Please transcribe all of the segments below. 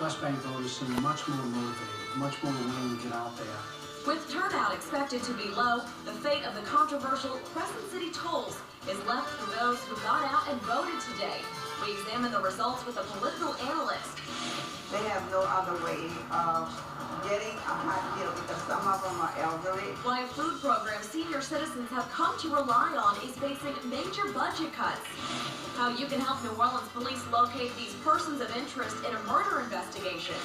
West Bank voters seem much more motivated, much more willing to get out there. With turnout expected to be low, the fate of the controversial Crescent City tolls is left for those who got out and voted today. We examine the results with a political analyst. They have no other way of getting a hot deal because some of them are elderly. Why a food program senior citizens have come to rely on is facing major budget cuts. How you can help New Orleans police locate these persons of interest in a murder investigation.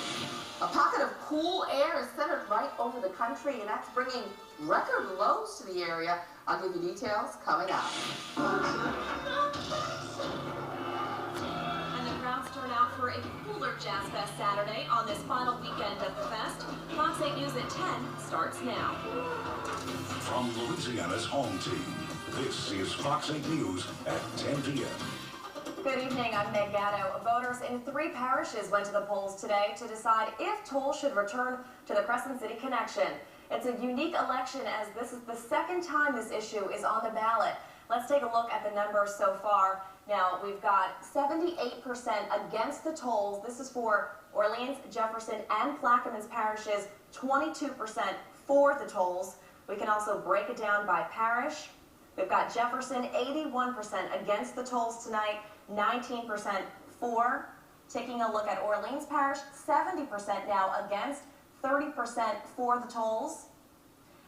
A pocket of cool air is centered right over the country, and that's bringing record lows to the area. I'll give you details coming up. And the crowds turn out for a cooler Jazz Fest Saturday on this final weekend of the fest. Fox 8 News at 10 starts now. From Louisiana's home team, this is Fox 8 News at 10 p.m. Good evening, I'm Meg Gatto. Voters in 3 parishes went to the polls today to decide if tolls should return to the Crescent City Connection. It's a unique election as this is the second time this issue is on the ballot. Let's take a look at the numbers so far. Now, we've got 78% against the tolls. This is for Orleans, Jefferson, and Plaquemines parishes, 22% for the tolls. We can also break it down by parish. We've got Jefferson, 81% against the tolls tonight, 19% for. Taking a look at Orleans Parish, 70% now against, 30% for the tolls.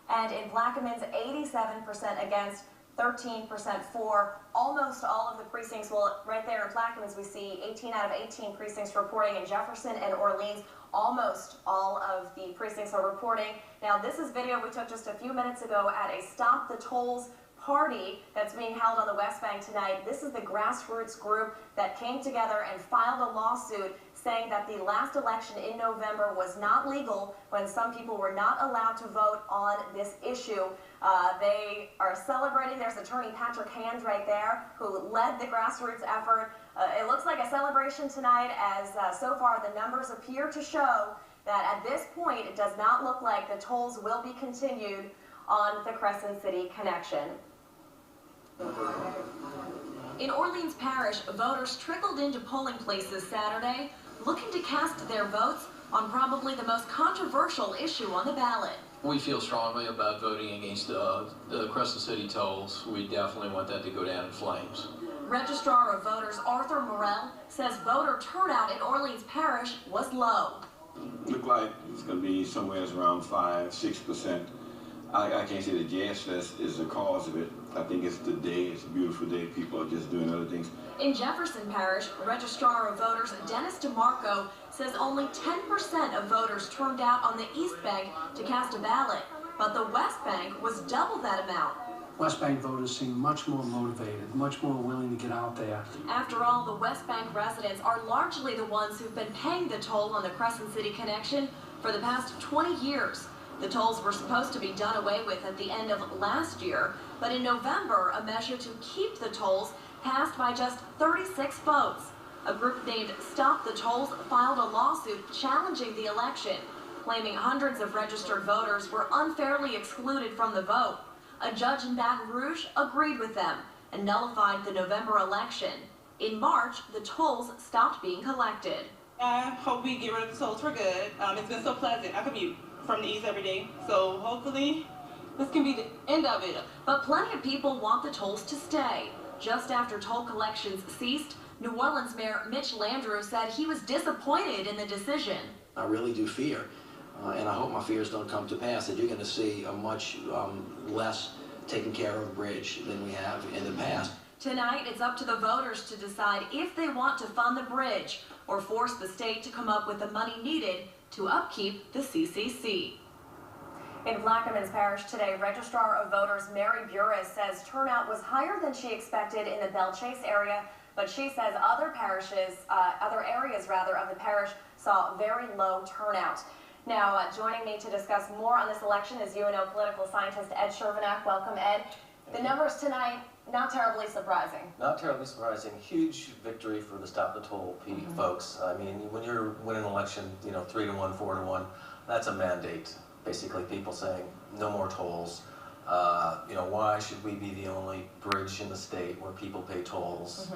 And in Plaquemines, 87% against, 13% for. Almost all of the precincts, well, right there in Plaquemines, we see 18 out of 18 precincts reporting. In Jefferson and Orleans, almost all of the precincts are reporting. Now, this is video we took just a few minutes ago at a Stop the Tolls party that's being held on the West Bank tonight. This is the grassroots group that came together and filed a lawsuit saying that the last election in November was not legal when some people were not allowed to vote on this issue. They are celebrating. There's attorney Patrick Hand right there who led the grassroots effort. It looks like a celebration tonight as so far the numbers appear to show that at this point it does not look like the tolls will be continued on the Crescent City Connection. In Orleans Parish, voters trickled into polling places Saturday, looking to cast their votes on probably the most controversial issue on the ballot. We feel strongly about voting against the Crescent City tolls. We definitely want that to go down in flames. Registrar of Voters Arthur Morrell says voter turnout in Orleans Parish was low. Look like it's going to be somewhere around 5–6%. I can't say the Jazz Fest is the cause of it. I think it's the day. It's a beautiful day. People are just doing other things. In Jefferson Parish, Registrar of Voters Dennis DeMarco says only 10% of voters turned out on the East Bank to cast a ballot, but the West Bank was double that amount. West Bank voters seem much more motivated, much more willing to get out there. After all, the West Bank residents are largely the ones who've been paying the toll on the Crescent City Connection for the past 20 years. The tolls were supposed to be done away with at the end of last year, but in November, a measure to keep the tolls passed by just 36 votes. A group named Stop the Tolls filed a lawsuit challenging the election, claiming hundreds of registered voters were unfairly excluded from the vote. A judge in Baton Rouge agreed with them and nullified the November election. In March, the tolls stopped being collected. I hope we get rid of the tolls for good. It's been so pleasant. I commute from the East every day, so hopefully this can be the end of it. But plenty of people want the tolls to stay. Just after toll collections ceased, New Orleans Mayor Mitch Landrieu said he was disappointed in the decision. I really do fear, and I hope my fears don't come to pass, that you're going to see a much less taken care of bridge than we have in the past. Tonight, it's up to the voters to decide if they want to fund the bridge or force the state to come up with the money needed to upkeep the CCC. In Plaquemines Parish today, Registrar of Voters Mary Burris says turnout was higher than she expected in the Belle Chase area, but she says other areas of the parish saw very low turnout. Now, joining me to discuss more on this election is UNO political scientist Ed Shervanack. Welcome, Ed. The numbers tonight, not terribly surprising. Not terribly surprising. Huge victory for the Stop the Toll folks. I mean, when you're winning an election, 3-1, 4-1, that's a mandate. Basically, people saying no more tolls. Why should we be the only bridge in the state where people pay tolls?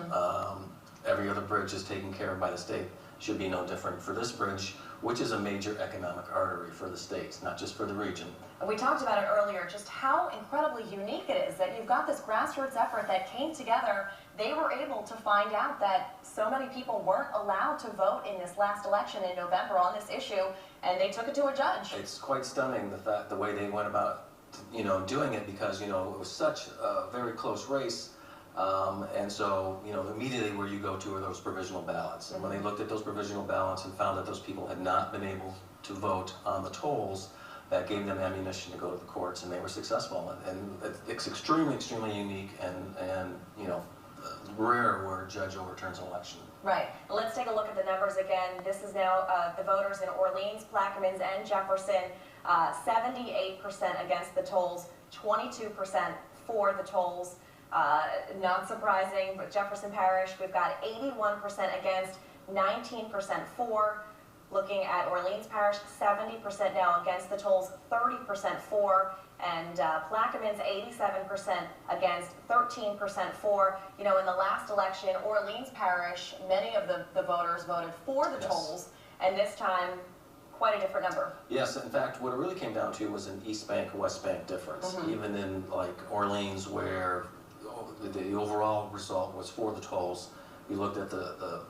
every other bridge is taken care of by the state. Should be no different for this bridge, which is a major economic artery for the state, not just for the region. We talked about it earlier, just how incredibly unique it is that you've got this grassroots effort that came together. They were able to find out that so many people weren't allowed to vote in this last election in November on this issue, and they took it to a judge. It's quite stunning the way they went about, doing it, because, it was such a very close race. And so, immediately where you go to are those provisional ballots. And when they looked at those provisional ballots and found that those people had not been able to vote on the tolls, that gave them ammunition to go to the courts, and they were successful. And it's extremely, extremely unique and rare where a judge overturns an election. Right. Let's take a look at the numbers again. This is now the voters in Orleans, Plaquemines, and Jefferson. 78% against the tolls, 22% for the tolls. Not surprising, but Jefferson Parish, we've got 81% against, 19% for. Looking at Orleans Parish, 70% now against the tolls, 30% for. And Plaquemines, 87% against, 13% for. In the last election, Orleans Parish, many of the voters voted for the tolls, and this time, quite a different number. Yes, in fact, what it really came down to was an East Bank, West Bank difference. Even in Orleans, where the overall result was for the tolls, we looked at the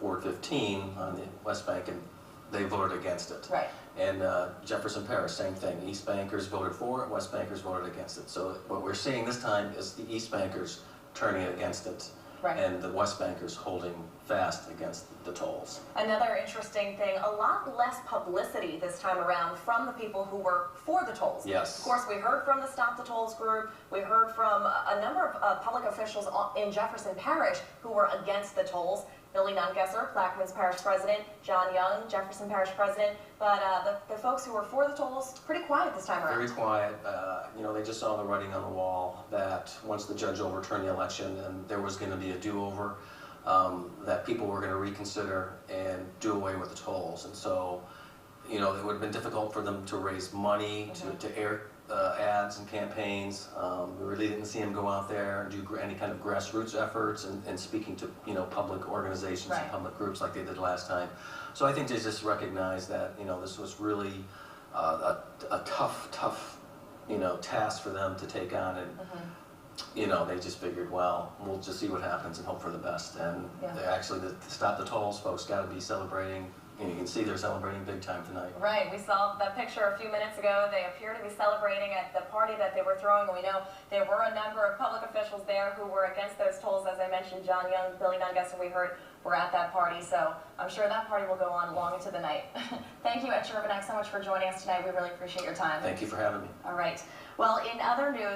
Ward 15 on the West Bank, and they voted against it. Right. And Jefferson Parish, same thing. East Bankers voted for it, West Bankers voted against it. So what we're seeing this time is the East Bankers turning it against it, and the West Bankers holding fast against the tolls. Another interesting thing, a lot less publicity this time around from the people who were for the tolls. Yes. Of course, we heard from the Stop the Tolls group. We heard from a number of public officials in Jefferson Parish who were against the tolls. Billy Nungesser, Plaquemines Parish President, John Young, Jefferson Parish President, but the folks who were for the tolls, pretty quiet this time around. Very quiet. They just saw the writing on the wall that once the judge overturned the election and there was going to be a do-over, that people were going to reconsider and do away with the tolls. And so, it would have been difficult for them to raise money, to air ads and campaigns. We really didn't see him go out there and do any kind of grassroots efforts and speaking to public organizations and public groups like they did last time. So I think they just recognized that this was really a tough task for them to take on, and they just figured, well, we'll just see what happens and hope for the best. And they actually, the Stop the Tolls folks got to be celebrating. You can see they're celebrating big time tonight. Right, we saw that picture a few minutes ago. They appear to be celebrating at the party that they were throwing. We know there were a number of public officials there who were against those tolls. As I mentioned, John Young, Billy Nungesser, we heard, were at that party. So I'm sure that party will go on long into the night. Thank you, Ed Sherbanek, so much for joining us tonight. We really appreciate your time. Thank you for having me. All right. Well, in other news,